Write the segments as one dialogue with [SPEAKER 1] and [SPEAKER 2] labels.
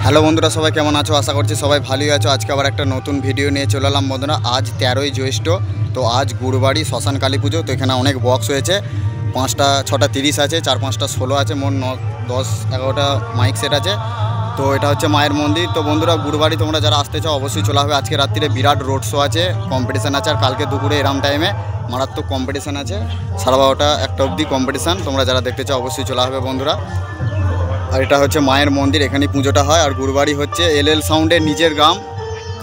[SPEAKER 1] Hello বন্ধুরা, সবাই কেমন আছো? আশা করছি সবাই ভালোই আছো। আজকে আবার একটা নতুন ভিডিও নিয়ে চলে এলাম বন্ধুরা। আজ 13ই জ্যৈষ্ঠ, তো আজ গুরুবাড়ি শ্মশান কালী পুজো। তো এখানে অনেক বক্স হয়েছে, 5টা 6টা 30 আছে, 4-5টা 16 আছে, মোট 10-11টা মাইক সেট আছে। তো এটা হচ্ছে মায়ের মন্দির। তো বন্ধুরা, গুরুবাড়ি তোমরা যারা আসতে চাও অবশ্যই চলে হবে। আজকে রাত্রিরে বিরাট রোড শো আছে, কম্পিটিশান আছে, আর কালকে দুপুরে এরম টাইমে মারাত্মক কম্পিটিশান আছে, 12:30 1টা অবধি কম্পিটিশান। তোমরা যারা দেখতে চাও অবশ্যই চলে হবে বন্ধুরা। আর এটা হচ্ছে মায়ের মন্দির, এখানেই পুজোটা হয়। আর গুরুবাড়ি হচ্ছে এল সাউন্ডের নিজের গ্রাম,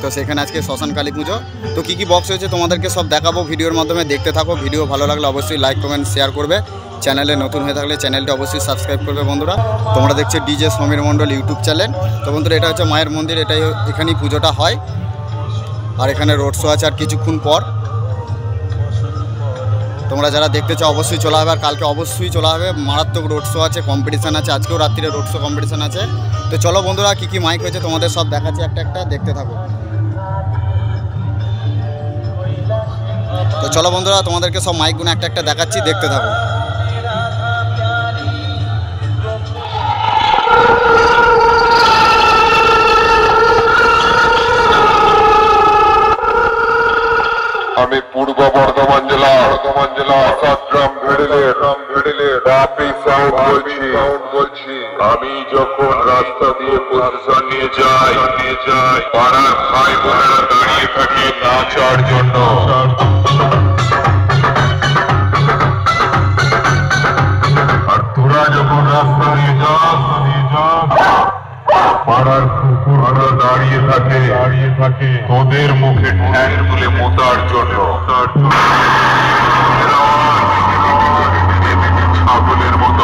[SPEAKER 1] তো সেখানে আজকে শ্মশান কালী পুজো। তো কী কী বক্স হয়েছে তোমাদেরকে সব দেখাবো ভিডিওর মাধ্যমে, দেখতে থাকো। ভিডিও ভালো লাগলে অবশ্যই লাইক কমেন্ট শেয়ার করবে। চ্যানেলে নতুন হয়ে থাকলে চ্যানেলটা অবশ্যই সাবস্ক্রাইব করবে বন্ধুরা। তোমরা দেখছো ডিজে সমীর মণ্ডল ইউটিউব চ্যানেল। তো বন্ধুরা, এটা হচ্ছে মায়ের মন্দির, এখানেই পুজোটা হয়। আর এখানে রোড শো আছে আর কিছুক্ষণ পর। তোমরা যারা দেখতে চাও অবশ্যই চলে হবে। আর কালকে অবশ্যই চলে হবে, মারাত্মক রোড শো আছে, কম্পিটিশান আছে। আজকেও রাত্রিরে রোড শো কম্পিটিশান আছে। তো চলো বন্ধুরা, কী কী মাইক হয়েছে তোমাদের সব দেখাচ্ছি একটা একটা, দেখতে থাকো। তো চলো বন্ধুরা, তোমাদেরকে সব মাইকগুলো একটা একটা দেখাচ্ছি, দেখতে থাকো।
[SPEAKER 2] আমি পূর্ব বর্ধমান জেলা সাতগ্রাম ভেড়িলে রাপি সাউন্ড বলছি। আমি যখন রাস্তা দিয়ে পজিশন নিয়ে যাই পাড়ার ভাই বোনেরা দাঁড়িয়ে থাকে নাচার জন্য। আর তোরা যখন রাস্তা দিয়ে যাস পাড়ার কুকুররা দাঁড়িয়ে থাকে তোদের মুখে ঠ্যাং তুলে মোতার জন্য। ছাগলের মতো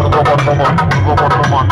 [SPEAKER 2] মোতাগ্রাম পূর্ব বর্ধমান।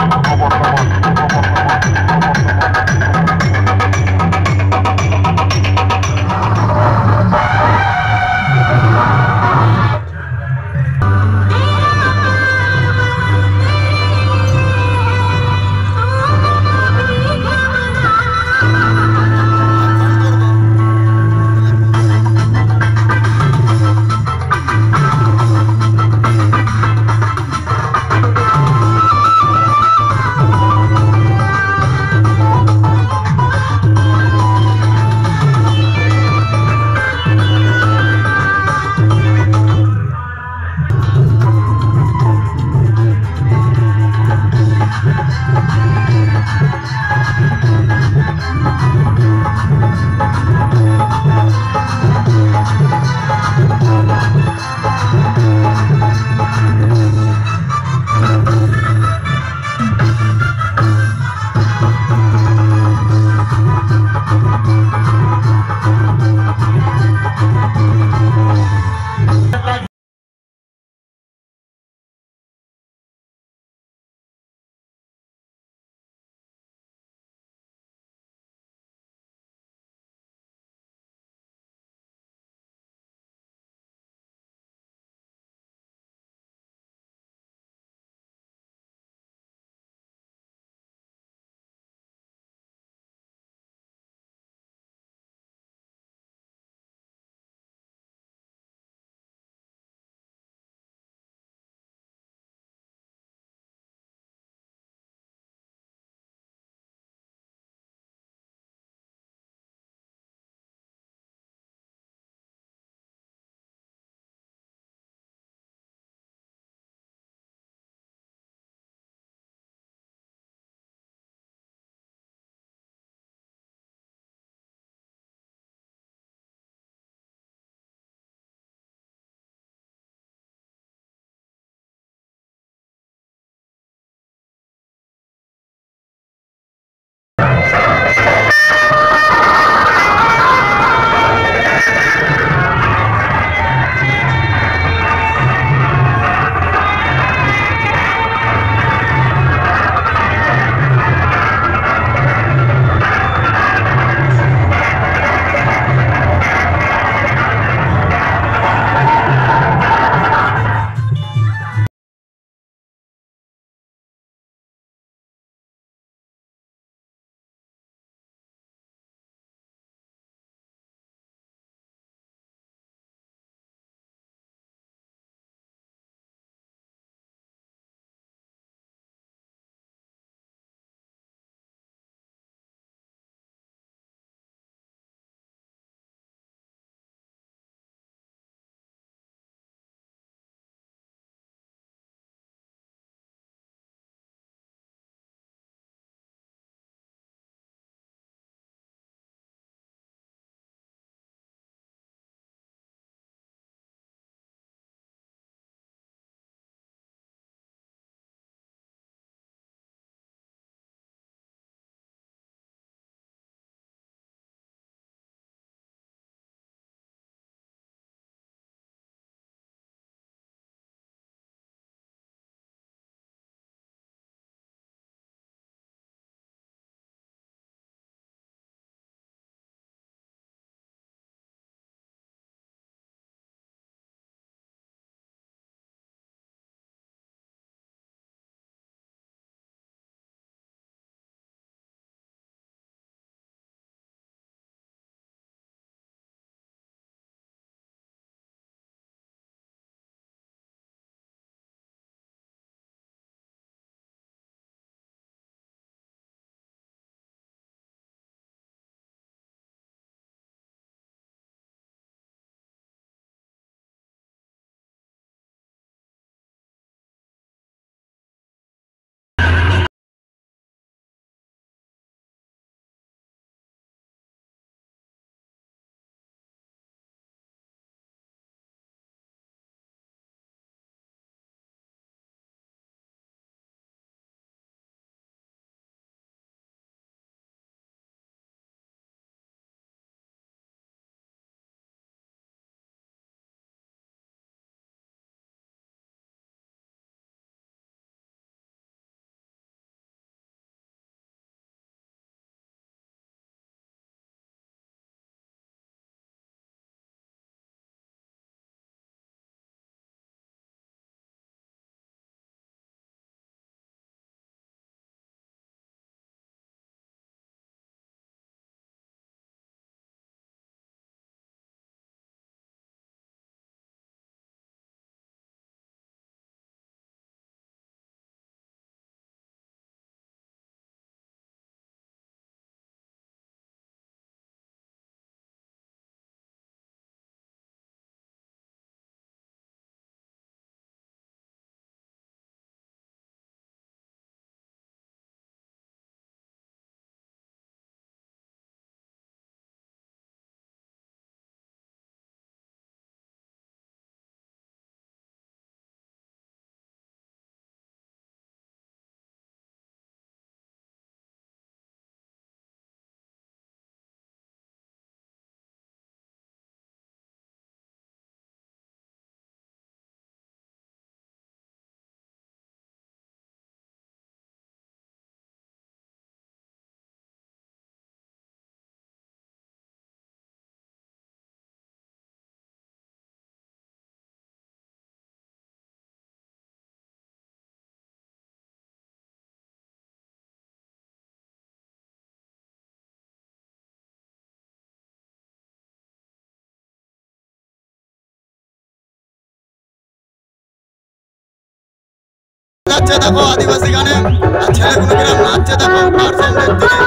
[SPEAKER 1] বাজাচ্ছে দেখো আদিবাসী গানে, আর ছেলেগুলো কিরম নাচছে দেখো তার সামনের দিকে।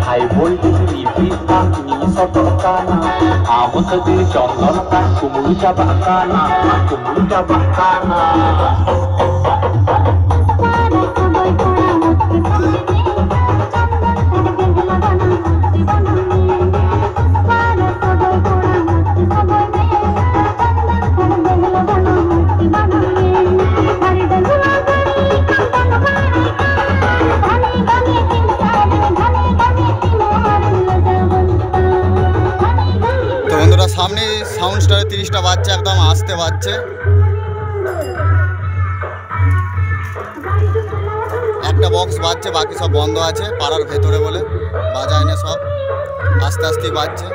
[SPEAKER 3] High voltage repeat pump ini sotokana. Awak sedih contoh kan kumulu cabakana, kumulu cabakana.
[SPEAKER 1] সামনে সাউন্ড স্টারে 30টা বাজছে, একদম আসতে বাজছে। একটা বক্স বাজছে, বাকি সব বন্ধ আছে পাড়ার ভেতরে বলে বাজায় না, সব আস্তে আস্তেই বাজছে।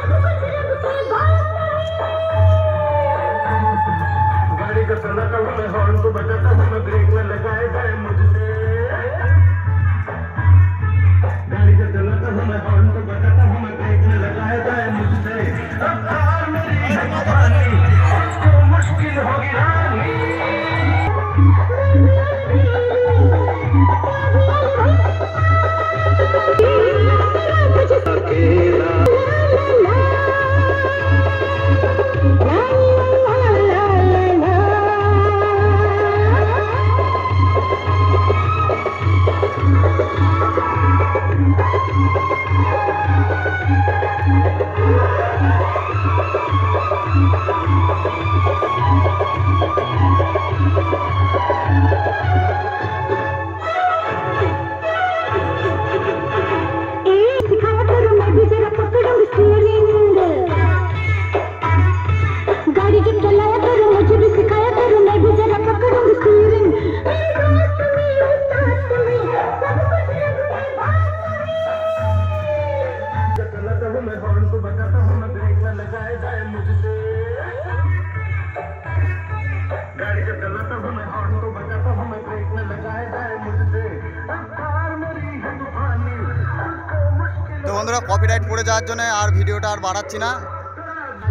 [SPEAKER 1] তো বন্ধুরা কপিরাইট পড়ে যাওয়ার জন্য আর ভিডিওটা আর বাড়াচ্ছি না,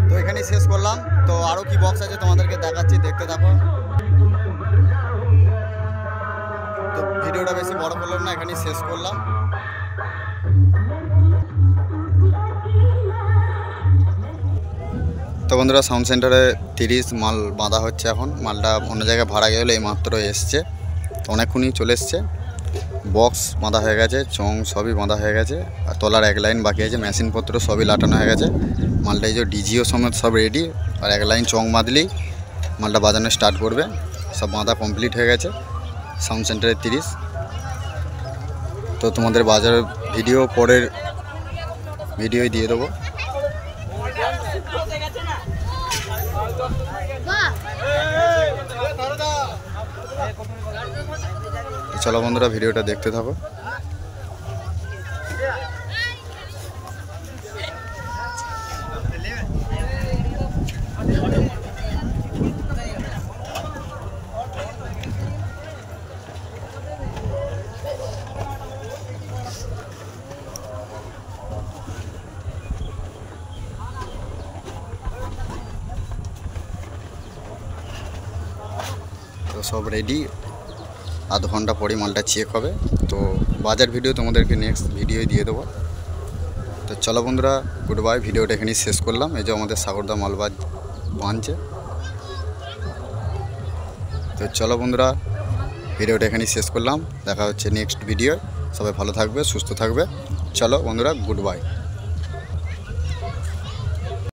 [SPEAKER 1] তো এখানেই শেষ করলাম। তো আরও কি বক্স আছে তোমাদেরকে দেখাচ্ছি, দেখতে থাকো। তো ভিডিওটা বেশি বড় করলাম না, এখানেই শেষ করলাম। তো বন্ধুরা সাউন্ড সেন্টারে 30 মাল বাঁধা হচ্ছে এখন। মালটা অন্য জায়গায় ভাড়া গেলে এই মাত্র এসছে, তো অনেকক্ষণই চলে এসছে। বক্স বাঁধা হয়ে গেছে, চং সবই বাঁধা হয়ে গেছে, আর তলার এক লাইন বাকি আছে, মেশিনপত্র সবই লাটানো হয়ে গেছে। মালটা এই যে ডিজিও সমেত সব রেডি, আর এক লাইন চং বাঁধলেই মালটা বাজানো স্টার্ট করবে। সব বাঁধা কমপ্লিট হয়ে গেছে সাউন্ড সেন্টারে 30। তো তোমাদের বাজারের ভিডিও পরের ভিডিওই দিয়ে দেবো। চলো বন্ধুরা ভিডিওটা দেখতে থাকো। সব রেডি, আধ ঘন্টা পরই মালটা চেক হবে। তো বাজার ভিডিও তোমাদেরকে নেক্সট ভিডিও দিয়ে দেবো। তো চলো বন্ধুরা, গুড বাই, ভিডিওটা এখানেই শেষ করলাম। এই যে আমাদের সাগরদা মালবাজ বাঁধছে। তো চলো বন্ধুরা, ভিডিওটা এখানেই শেষ করলাম। দেখা হচ্ছে নেক্সট ভিডিও। সবাই ভালো থাকবে, সুস্থ থাকবে। চলো বন্ধুরা, গুড বাই।